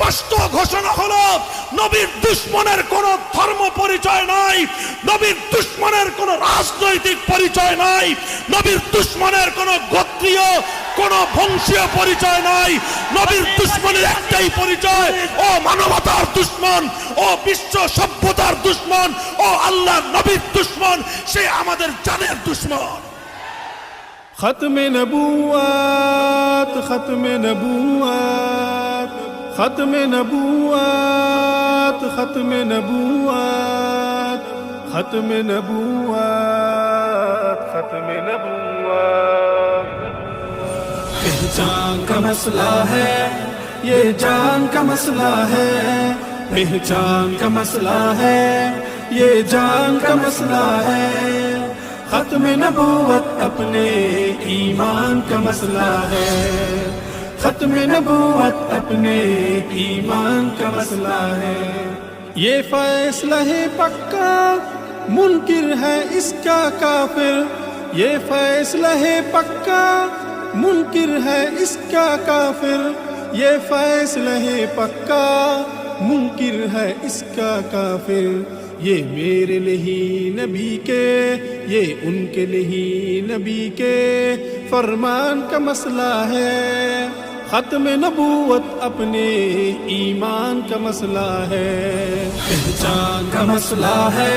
স্পষ্ট ঘোষণা হলো, নবীর দুশমনের কোনো ধর্ম পরিচয় নাই, নবীর দুশমনের কোনো রাজনৈতিক পরিচয় নাই, নবীর দুশমনের কোনো গোত্রীয় কোনো বংশীয় পরিচয় নাই। নবীর দুশমনের একটাই পরিচয়, ও মানবতার দুশমন, ও বিশ্ব সভ্যতার দুশমন, ও আল্লাহর নবীর দুশমন, সে আমাদের জানের দুশমন। खत्म नबूवत खत्म नबूवत खत्म नबूवत खत्म नबूवत खत्म नबूवत खत्म नबूवत। पहचान का मसला है, ये जान का मसला है, पहचान का मसला है, ये जान का मसला है। खत्म नबूवत अपने ईमान का मसला है, खत्म नबूवत अपने ईमान का मसला है। ये फैसला है पक्का, मुनकिर है इसका काफिर, ये फैसला है पक्का, मुनकिर है इसका काफिर, ये फैसला है पक्का, मुनकिर है इसका काफिर। ये मेरे नहीं नबी के, ये उनके नहीं नबी के फरमान का मसला है। खत्म नबूवत अपने ईमान का मसला है, पहचान का मसला है।